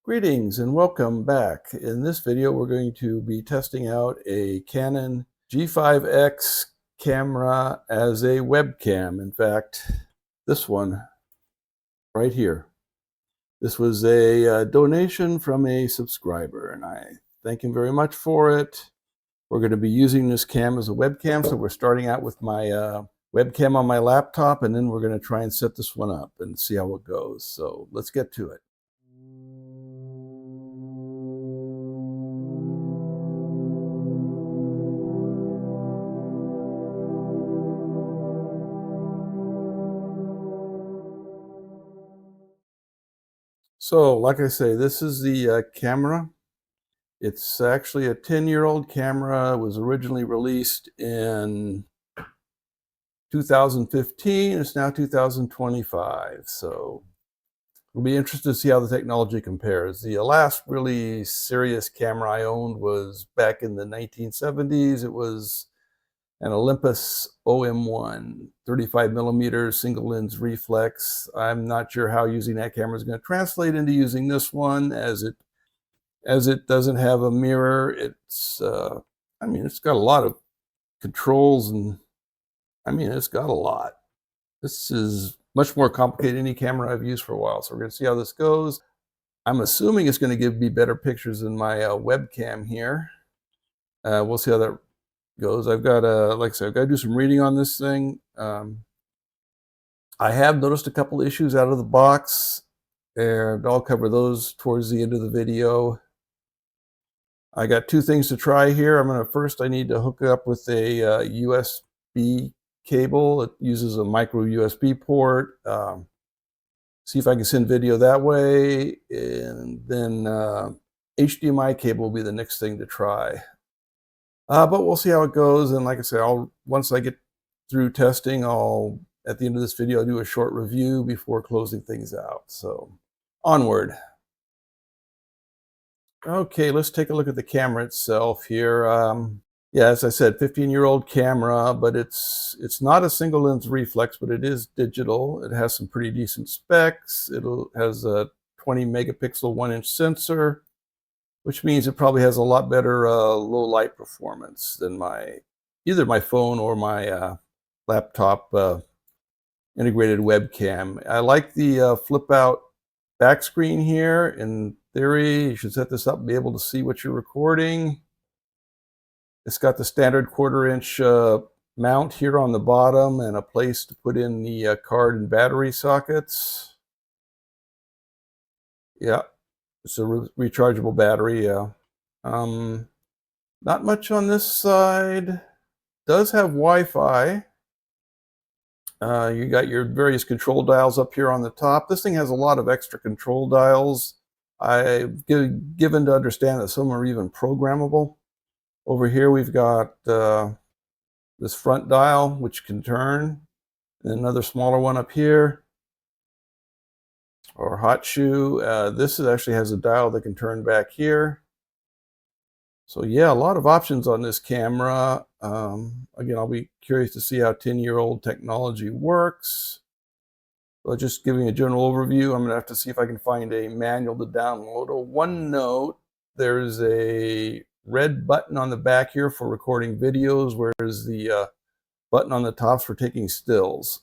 Greetings and welcome back. In this video, we're going to be testing out a Canon G5X camera as a webcam. In fact, this one right here. This was a donation from a subscriber, and I thank him very much for it. We're going to be using this cam as a webcam, so we're starting out with my webcam on my laptop, and then we're going to try and set this one up and see how it goes. So let's get to it. So, like I say, this is the camera. It's actually a 10-year-old camera. It was originally released in 2015. It's now 2025. So, we'll be interested to see how the technology compares. The last really serious camera I owned was back in the 1970s. It was an Olympus OM1, 35 millimeter single lens reflex. I'm not sure how using that camera is going to translate into using this one, as it doesn't have a mirror. It's it's got a lot of controls, and it's got a lot. This is much more complicated than any camera I've used for a while, so we're going to see how this goes. I'm assuming it's going to give me better pictures than my webcam here. We'll see how that goes. I've got like I said, I've got to do some reading on this thing. I have noticed a couple issues out of the box, and I'll cover those towards the end of the video. I got two things to try here. I need to hook it up with a USB cable. It uses a micro USB port. See if I can send video that way, and then HDMI cable will be the next thing to try. But we'll see how it goes, and like I said, once I get through testing, at the end of this video, I'll do a short review before closing things out. So, onward. Okay, let's take a look at the camera itself here. Yeah, as I said, 15-year-old camera, but it's not a single lens reflex, but it is digital. It has some pretty decent specs. It has a 20 megapixel 1-inch sensor, which means it probably has a lot better low light performance than either my phone or my laptop integrated webcam. I like the flip out back screen here. In theory, you should set this up and be able to see what you're recording. It's got the standard 1/4-inch mount here on the bottom and a place to put in the card and battery sockets. Yeah. It's a rechargeable battery, yeah. Not much on this side. Does have Wi-Fi. You got your various control dials up here on the top. This thing has a lot of extra control dials. I've given to understand that some are even programmable. Over here we've got this front dial, which can turn, and another smaller one up here, or hot shoe. This actually has a dial that can turn back here. So yeah, a lot of options on this camera. Again, I'll be curious to see how 10-year-old technology works. But just giving a general overview, I'm going to have to see if I can find a manual to download. One note, there's a red button on the back here for recording videos, whereas the button on the top is for taking stills.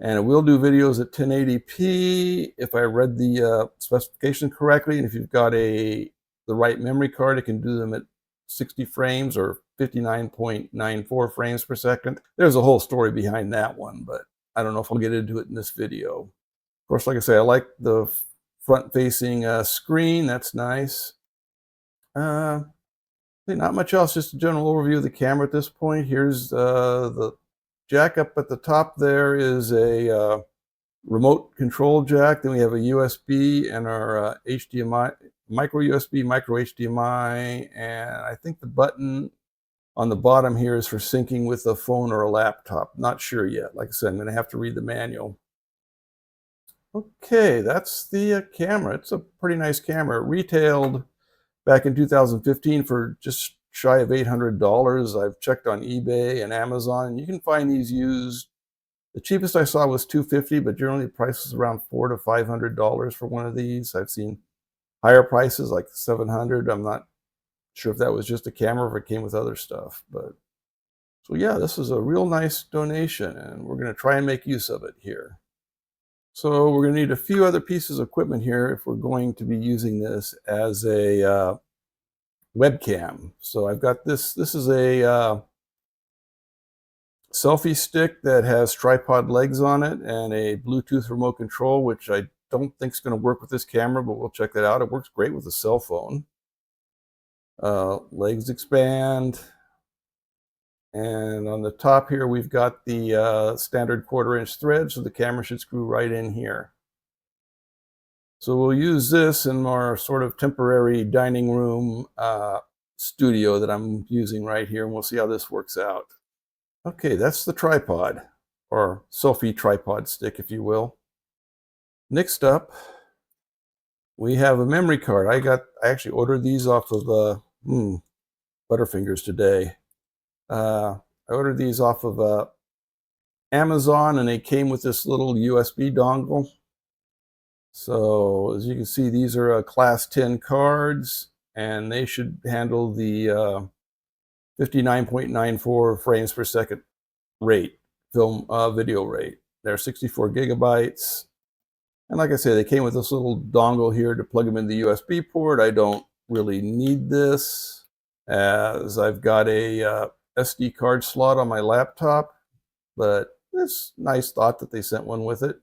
And it will do videos at 1080p if I read the specifications correctly. And if you've got the right memory card, it can do them at 60 frames or 59.94 frames per second. There's a whole story behind that one, but I don't know if I'll get into it in this video. Of course, like I say, I like the front-facing screen. That's nice. Not much else, just a general overview of the camera at this point. Here's the jack up at the top. There is a remote control jack. Then we have a USB and our HDMI, micro USB, micro HDMI, and I think the button on the bottom here is for syncing with a phone or a laptop. Not sure yet. Like I said, I'm going to have to read the manual. Okay, that's the camera. It's a pretty nice camera. It retailed back in 2015 for just shy of $800. I've checked on eBay and Amazon, and you can find these used The cheapest I saw was $250, but generally the price is around $400 to $500 for one of these. I've seen higher prices like $700. I'm not sure if that was just a camera or if it came with other stuff. But so yeah, this is a real nice donation, and we're going to try and make use of it here. So we're going to need a few other pieces of equipment here if we're going to be using this as a webcam. So I've got this. This is a selfie stick that has tripod legs on it and a Bluetooth remote control, which I don't think is going to work with this camera, but we'll check that out. It works great with a cell phone. Legs expand. And on the top here, we've got the standard 1/4-inch thread, so the camera should screw right in here. So we'll use this in our sort of temporary dining room studio that I'm using right here, and we'll see how this works out. Okay, that's the tripod, or selfie tripod stick, if you will. Next up, we have a memory card. I actually ordered these off of Butterfingers today. I ordered these off of Amazon, and they came with this little USB dongle. So as you can see, these are class 10 cards, and they should handle the 59.94 frames per second rate, video rate. They're 64 gigabytes. And like I say, they came with this little dongle here to plug them in the USB port. I don't really need this, as I've got a SD card slot on my laptop, but it's a nice thought that they sent one with it.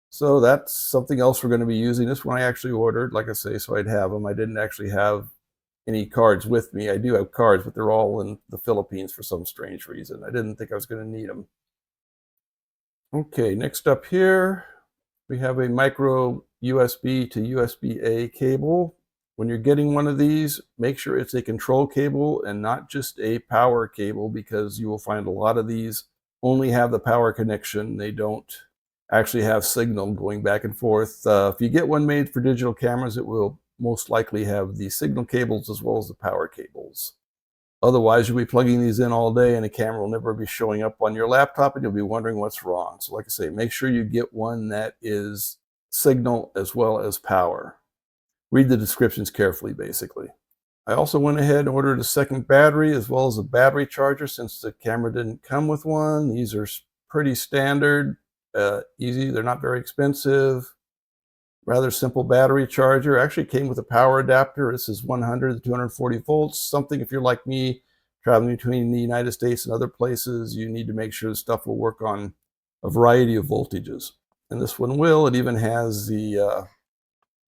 So that's something else we're going to be using. This one I actually ordered, like I say, so I'd have them. I didn't actually have any cards with me. I do have cards, but they're all in the Philippines for some strange reason. I didn't think I was going to need them. Okay, next up here, we have a micro USB to USB-A cable. When you're getting one of these, make sure it's a control cable and not just a power cable, because you will find a lot of these only have the power connection. They don't actually have signal going back and forth. If you get one made for digital cameras, it will most likely have the signal cables as well as the power cables. Otherwise, you'll be plugging these in all day and the camera will never be showing up on your laptop and you'll be wondering what's wrong. So like I say, make sure you get one that is signal as well as power. Read the descriptions carefully, basically. I also went ahead and ordered a second battery as well as a battery charger since the camera didn't come with one. These are pretty standard, easy. They're not very expensive. Rather simple battery charger. Actually came with a power adapter. This is 100 to 240 volts. Something, if you're like me, traveling between the United States and other places, you need to make sure the stuff will work on a variety of voltages. And this one will. It even has the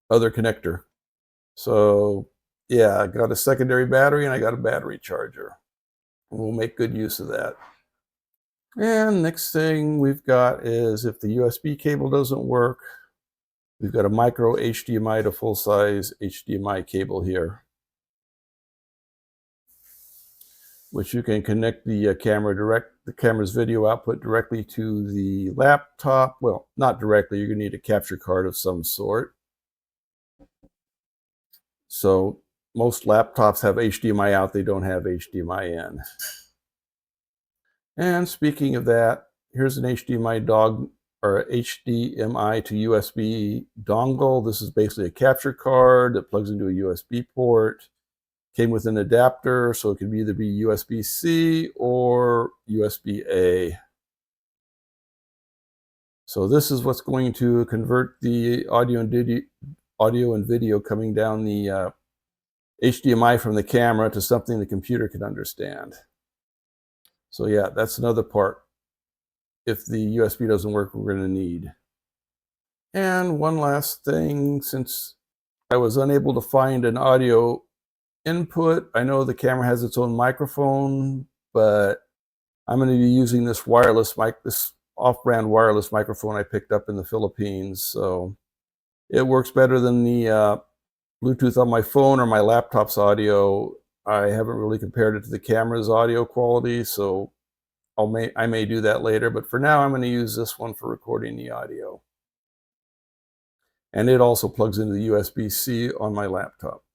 other connector. So yeah, I got a secondary battery and I got a battery charger. And we'll make good use of that. And next thing we've got is, if the USB cable doesn't work, we've got a micro HDMI to full-size HDMI cable here, which you can connect the camera's video output directly to the laptop. Well, not directly. You're going to need a capture card of some sort. So most laptops have HDMI out. They don't have HDMI in. And speaking of that, here's an HDMI HDMI to USB dongle. This is basically a capture card that plugs into a USB port. Came with an adapter, so it can either be USB-C or USB-A. So this is what's going to convert the audio and video coming down the HDMI from the camera to something the computer can understand. So yeah, that's another part, if the USB doesn't work, we're going to need. And one last thing, since I was unable to find an audio input, I know the camera has its own microphone, but I'm going to be using this this off-brand wireless microphone I picked up in the Philippines. So it works better than the Bluetooth on my phone or my laptop's audio. I haven't really compared it to the camera's audio quality, so I may do that later, but for now I'm going to use this one for recording the audio. And it also plugs into the USB-C on my laptop.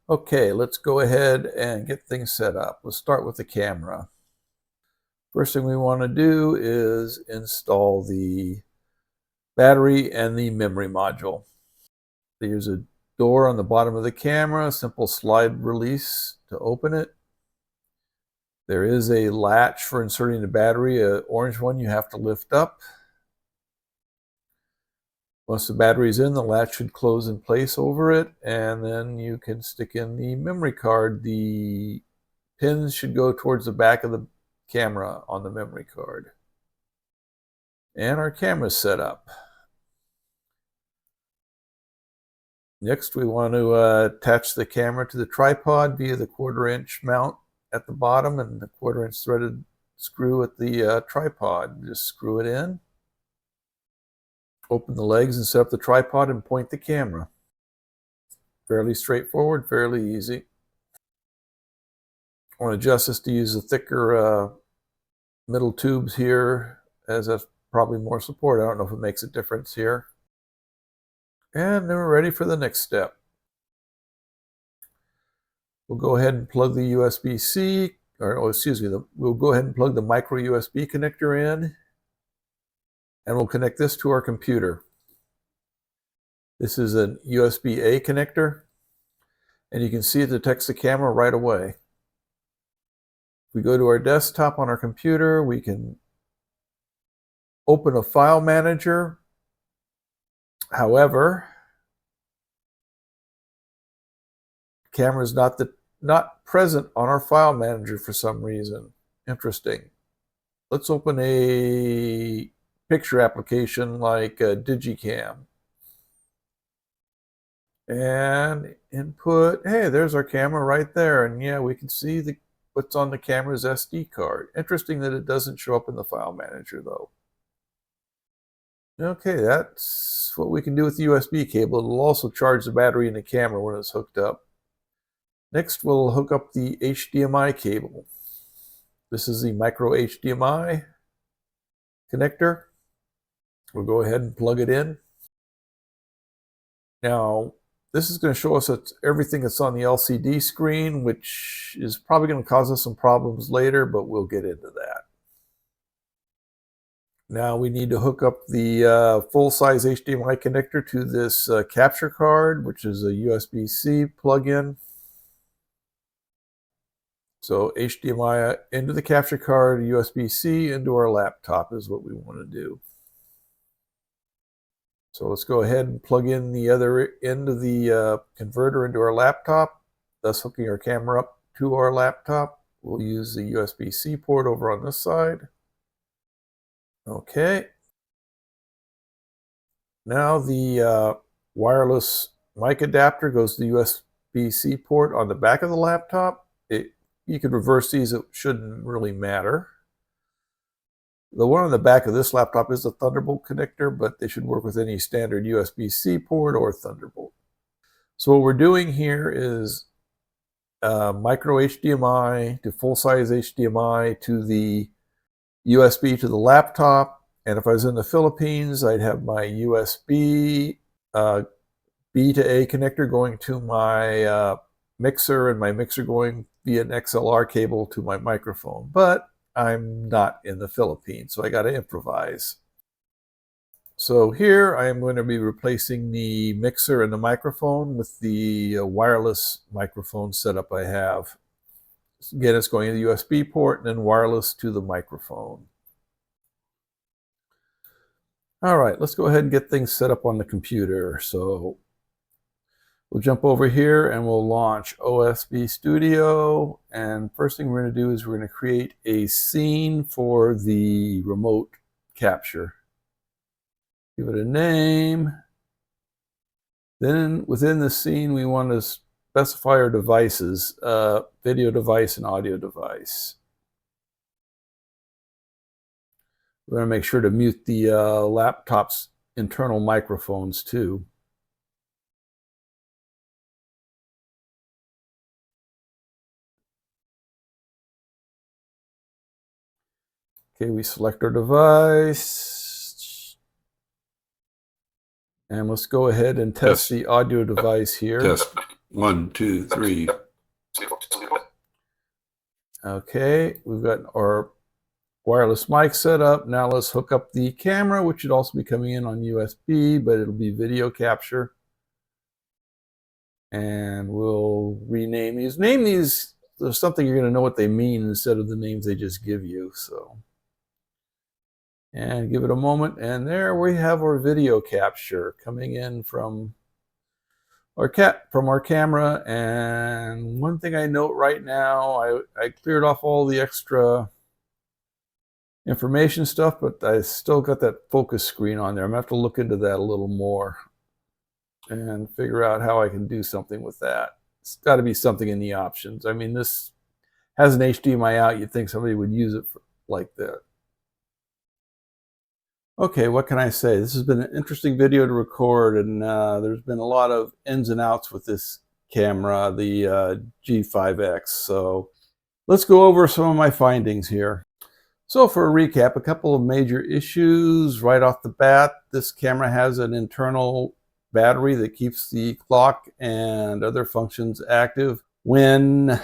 Okay, let's go ahead and get things set up. Let's start with the camera. First thing we want to do is install the battery and the memory module. There's a door on the bottom of the camera, simple slide release to open it. There is a latch for inserting the battery, an orange one you have to lift up. Once the battery is in, the latch should close in place over it, and then you can stick in the memory card. The pins should go towards the back of the camera on the memory card. And our camera's set up. Next, we want to attach the camera to the tripod via the 1/4" mount at the bottom and the 1/4" threaded screw at the tripod. Just screw it in. Open the legs and set up the tripod and point the camera. Fairly straightforward, fairly easy. I want to adjust this to use the thicker middle tubes here, as that's probably more support. I don't know if it makes a difference here. And then we're ready for the next step. We'll go ahead and plug the USB-C, we'll go ahead and plug the micro USB connector in, and we'll connect this to our computer. This is a USB-A connector, and you can see it detects the camera right away. If we go to our desktop on our computer, we can open a file manager. However, the camera is not present on our file manager for some reason. Interesting. Let's open a picture application like Digikam. And input, hey, there's our camera right there. And yeah, we can see what's on the camera's SD card. Interesting that it doesn't show up in the file manager though. Okay, that's what we can do with the USB cable. It'll also charge the battery in the camera when it's hooked up. Next, we'll hook up the HDMI cable. This is the micro HDMI connector. We'll go ahead and plug it in. Now, this is going to show us everything that's on the LCD screen, which is probably going to cause us some problems later, but we'll get into that. Now we need to hook up the full-size HDMI connector to this capture card, which is a USB-C plug-in. So HDMI into the capture card, USB-C into our laptop is what we want to do. So let's go ahead and plug in the other end of the converter into our laptop, thus hooking our camera up to our laptop. We'll use the USB-C port over on this side. Okay. Now the wireless mic adapter goes to the USB-C port on the back of the laptop. You could reverse these, it shouldn't really matter. The one on the back of this laptop is a Thunderbolt connector, but they should work with any standard USB-C port or Thunderbolt. So what we're doing here is micro HDMI to full-size HDMI to the USB to the laptop, and if I was in the Philippines, I'd have my USB B to A connector going to my mixer, and my mixer going via an XLR cable to my microphone. But I'm not in the Philippines, so I got to improvise. So here I am going to be replacing the mixer and the microphone with the wireless microphone setup I have. Again, it's going to the USB port and then wireless to the microphone. All right, let's go ahead and get things set up on the computer. So we'll jump over here and we'll launch OSB Studio. And first thing we're going to do is we're going to create a scene for the remote capture. Give it a name. Then within the scene, we want to specify our devices, video device and audio device. We're going to make sure to mute the laptop's internal microphones too. Okay, we select our device. And let's go ahead and test the audio device here. Test 1, 2, 3. Okay, we've got our wireless mic set up. Now let's hook up the camera, which should also be coming in on USB, but it'll be video capture. And we'll rename these. Name these, there's something you're going to know what they mean instead of the names they just give you. So, and give it a moment, and there we have our video capture coming in from our camera. And one thing I note right now, I cleared off all the extra information stuff, but I still got that focus screen on there. I'm gonna have to look into that a little more and figure out how I can do something with that. It's got to be something in the options. I mean, this has an HDMI out. You'd think somebody would use it like that. Okay, what can I say? This has been an interesting video to record, and there's been a lot of ins and outs with this camera, the G5X. So let's go over some of my findings here. So for a recap, a couple of major issues right off the bat. This camera has an internal battery that keeps the clock and other functions active when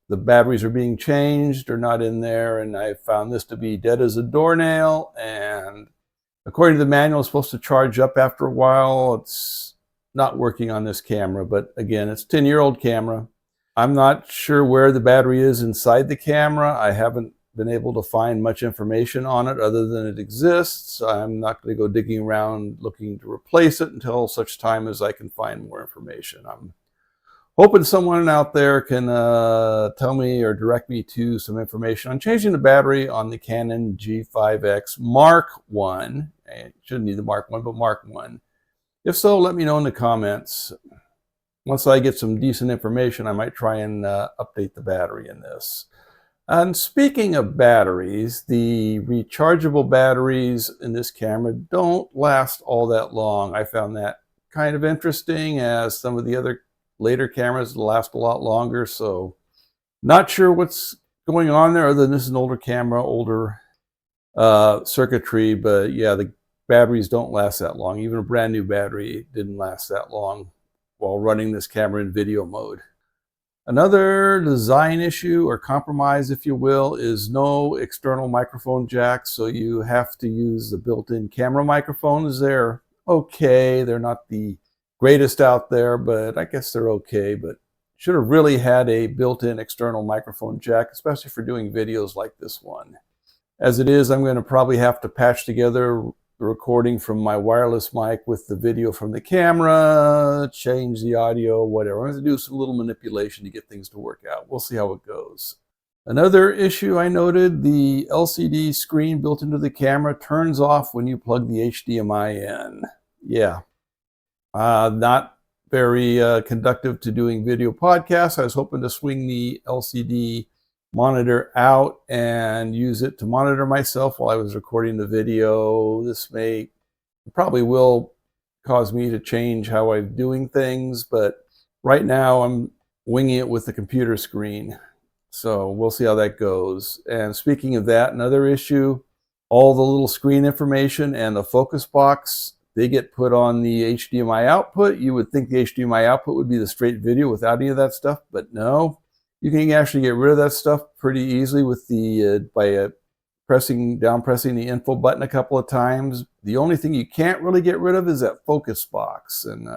the batteries are being changed or not in there, and I found this to be dead as a doornail. And according to the manual, it's supposed to charge up after a while. It's not working on this camera, but again, it's a 10-year-old camera. I'm not sure where the battery is inside the camera. I haven't been able to find much information on it other than it exists. I'm not going to go digging around looking to replace it until such time as I can find more information. I'm hoping someone out there can tell me or direct me to some information on changing the battery on the Canon G5X Mark 1. It shouldn't need the Mark 1, but Mark 1. If so, let me know in the comments. Once I get some decent information, I might try and update the battery in this. And speaking of batteries, the rechargeable batteries in this camera don't last all that long. I found that kind of interesting, as some of the other later cameras last a lot longer. So not sure what's going on there, other than this is an older camera, older circuitry. But yeah, the batteries don't last that long. Even a brand new battery didn't last that long while running this camera in video mode. Another design issue or compromise, if you will, is no external microphone jack. So you have to use the built-in camera microphones. They're okay. They're not the greatest out there, but I guess they're okay. But should have really had a built-in external microphone jack, especially for doing videos like this one. As it is, I'm going to probably have to patch together the recording from my wireless mic with the video from the camera, change the audio, whatever. I'm going to do some little manipulation to get things to work out. We'll see how it goes. Another issue I noted, the LCD screen built into the camera turns off when you plug the HDMI in. Yeah, not very conductive to doing video podcasts. I was hoping to swing the LCD monitor out and use it to monitor myself while I was recording the video. This probably will cause me to change how I'm doing things, but right now I'm winging it with the computer screen. So we'll see how that goes. And speaking of that, another issue, all the little screen information and the focus box, they get put on the HDMI output. You would think the HDMI output would be the straight video without any of that stuff, but no. You can actually get rid of that stuff pretty easily with the by pressing the info button a couple of times. The only thing you can't really get rid of is that focus box, and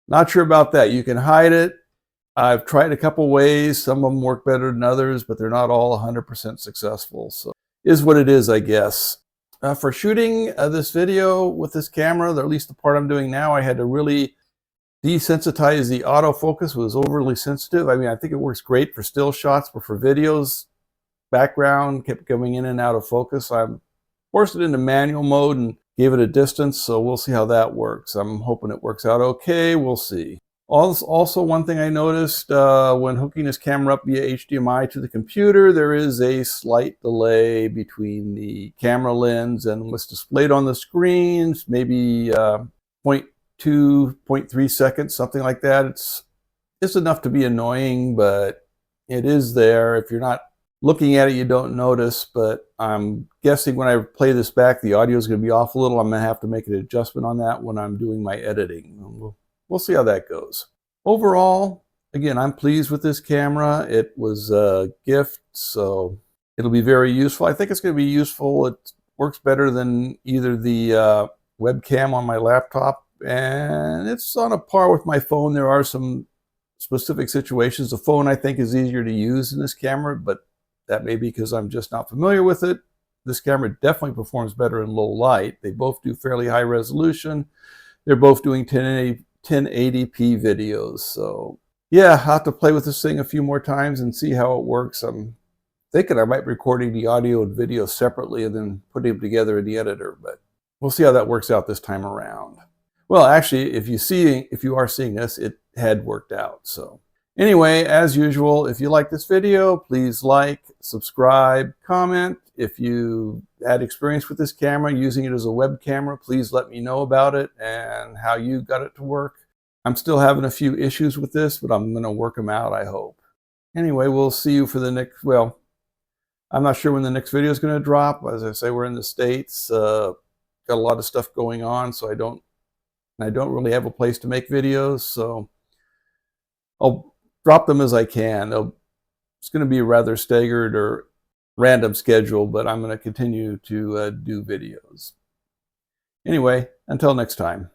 not sure about that. You can hide it. I've tried a couple ways. Some of them work better than others, but they're not all 100% successful. So is what it is, I guess. For shooting this video with this camera, or at least the part I'm doing now, I had to really desensitize the autofocus. Was overly sensitive. I mean, I think it works great for still shots, but for videos, background kept coming in and out of focus. I forced it into manual mode and gave it a distance, so we'll see how that works. I'm hoping it works out okay. We'll see. Also, one thing I noticed when hooking this camera up via HDMI to the computer, there is a slight delay between the camera lens and what's displayed on the screen, maybe 0.2, 0.3 seconds, something like that. It's enough to be annoying, but it is there. If you're not looking at it, you don't notice, but I'm guessing when I play this back, the audio is going to be off a little. I'm going to have to make an adjustment on that when I'm doing my editing. We'll see how that goes. Overall, again, I'm pleased with this camera. It was a gift, so It'll be very useful. I think it's going to be useful. It works better than either the webcam on my laptop, and it's on a par with my phone. There are some specific situations. The phone, I think, is easier to use than this camera, but that may be because I'm just not familiar with it. This camera definitely performs better in low light. They both do fairly high resolution. They're both doing 1080p videos. So yeah, I'll have to play with this thing a few more times and see how it works. I'm thinking I might be recording the audio and video separately and then putting them together in the editor, but we'll see how that works out this time around. Well, actually, if you are seeing this, it had worked out. So anyway, as usual, if you like this video, please like, subscribe, comment. If you had experience with this camera, using it as a web camera, please let me know about it and how you got it to work. I'm still having a few issues with this, but I'm going to work them out, I hope. Anyway, we'll see you for the next, well, I'm not sure when the next video is going to drop. As I say, we're in the States. Got a lot of stuff going on, so I don't really have a place to make videos, so I'll drop them as I can. It's going to be a rather staggered or random schedule, but I'm going to continue to do videos. Anyway, until next time.